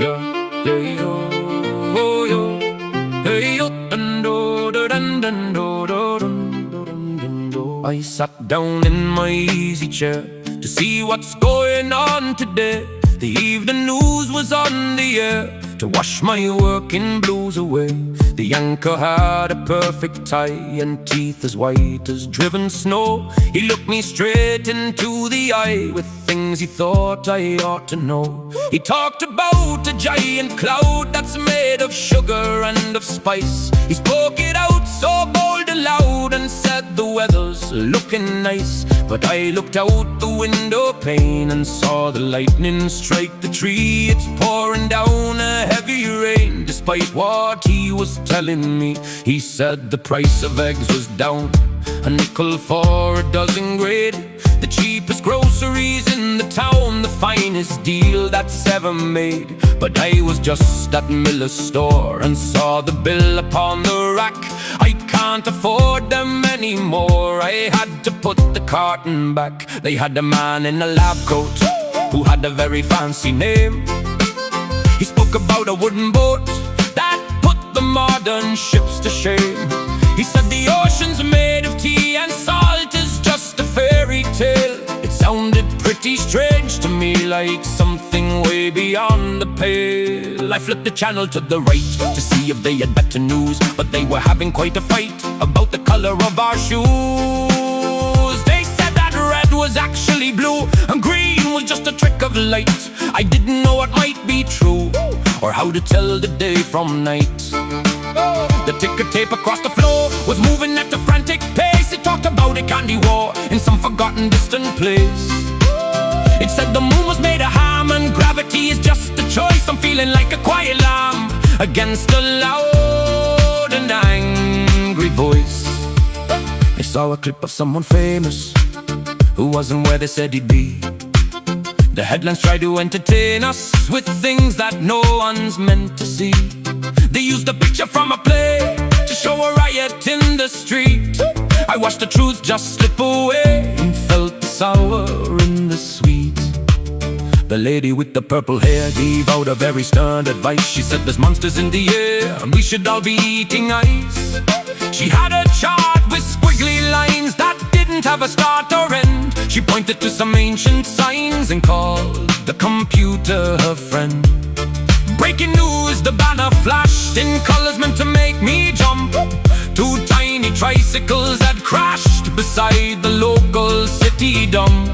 Yeah, yeah, yo, oh, yo, hey, yo, dun, do, dun, dun, do, do, dun, do, dun, dun, do. I sat down in my easy chair to see what's going on today. The evening news was on the air to wash my working blues away. The anchor had a perfect tie and teeth as white as driven snow. He looked me straight into the eye with things he thought I ought to know. He talked about a giant cloud that's made of sugar and of spice. He spoke it out so bold and loud and said the weather's looking nice. But I looked out the window pane and saw the lightning strike the tree. It's pouring down a heavy rain despite what he was telling me. He said the price of eggs was down, a nickel for a dozen grade. The cheapest groceries in the town, the finest deal that's ever made. But I was just at Miller's store and saw the bill upon the rack. I can't afford them anymore, I had to put the carton back. They had a man in a lab coat who had a very fancy name. He spoke about a wooden boat that put the modern ships to shame. He said the ocean's made of tea and salt is just a fairy tale. It sounded pretty strange to me, like something way beyond the pale. I flipped the channel to the right to see if they had better news, but they were having quite a fight about the color of our shoes. They said that red was actually blue and green was just a trick of light. I didn't know what might be true or how to tell the day from night. The ticker tape across the floor was moving at a frantic pace. It talked about a candy war in some forgotten distant place. It said the moon was made of ham and gravity is just a choice. I'm feeling like a quiet lamb against a loud and angry voice. I saw a clip of someone famous who wasn't where they said he'd be. The headlines try to entertain us with things that no one's meant to see. They used a picture from a play to show a riot in the street. I watched the truth just slip away and felt the sour in the sweet. The lady with the purple hair gave out a very stern advice. She said there's monsters in the air and we should all be eating ice. She had a chart with squiggly lines that didn't have a start or end. She pointed to some ancient signs and called the computer her friend. Breaking news, the banner flashed in colors meant to make me jump. Two tiny tricycles had crashed beside the local city dump.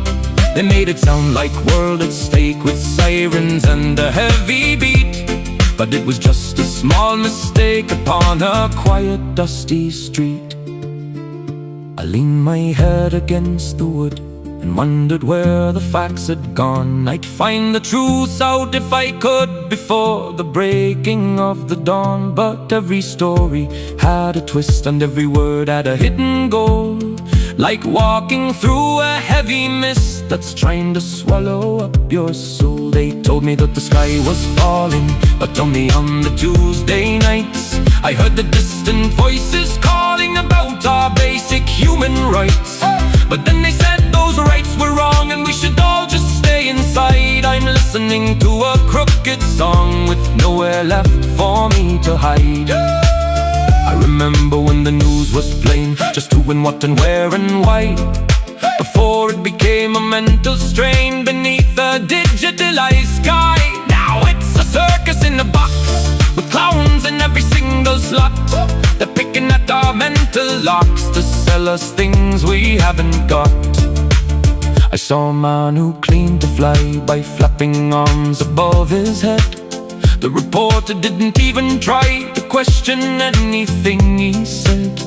They made it sound like world at stake with sirens and a heavy beat. But it was just a small mistake upon a quiet, dusty street. I leaned my head against the wood and wondered where the facts had gone. I'd find the truth out if I could before the breaking of the dawn. But every story had a twist and every word had a hidden goal. Like walking through a heavy mist that's trying to swallow up your soul. They told me that the sky was falling, but only on the Tuesday nights. I heard the distant voices calling about our basic human rights. But then they said those rights were wrong and we should all just stay inside. I'm listening to a crooked song with nowhere left for me to hide. I remember when the news was plain, just who and what and where and why, before it became a mental strain beneath a digitalized sky. Now it's a circus in a box with clowns in every single slot. They're picking at our mental locks to sell us things we haven't got. I saw a man who claimed to fly by flapping arms above his head. The reporter didn't even try to question anything he said.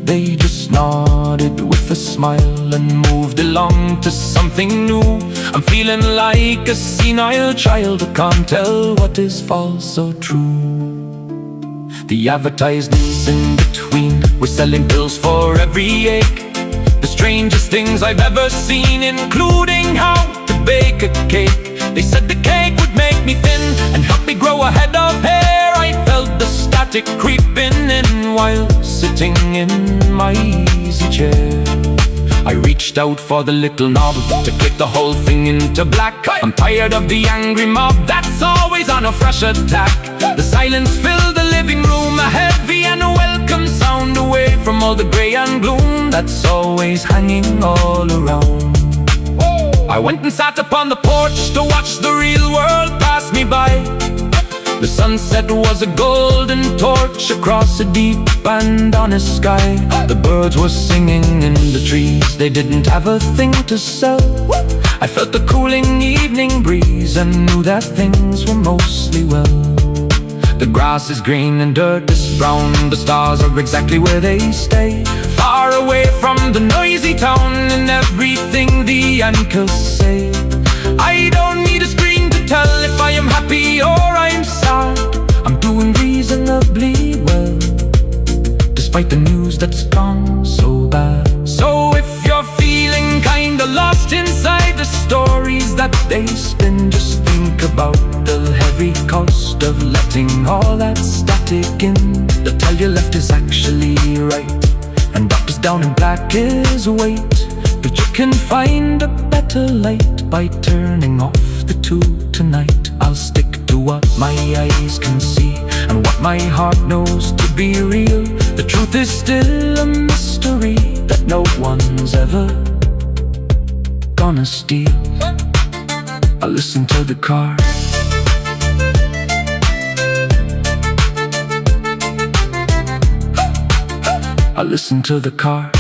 They just nodded with a smile and moved along to something new. I'm feeling like a senile child who can't tell what is false or true. The advertisements in between were selling pills for every ache. The strangest things I've ever seen, including how to bake a cake. They said the cake would make me thin and help me grow a head of hair. I felt the static creeping in while sitting in my easy chair. I reached out for the little knob to click the whole thing into black. I'm tired of the angry mob that's always on a fresh attack. The silence filled the living room, a heavy and a welcome sound, away from all the grey and gloom that's always hanging all around. I went and sat upon the porch to watch the real world pass me by. The sunset was a golden torch across a deep and honest sky. The birds were singing in the trees, they didn't have a thing to sell. I felt the cooling evening breeze and knew that things were mostly well. The grass is green and dirt is brown, the stars are exactly where they stay, far away from the noisy town and everything the anchors say. I don't need a screen to tell if I am happy or I'm sad. I'm doing reasonably well, despite the news that's gone so bad. So if you're feeling kinda lost inside the stories that they spin, just think about the heavy cost of letting all that static in. The tell you left is actually right, and up is down and black is white. But you can find a better light by turning off the two tonight. I'll stick to what my eyes can see and what my heart knows to be real. The truth is still a mystery that no one's ever gonna steal. I listen to the car, I listen to the car.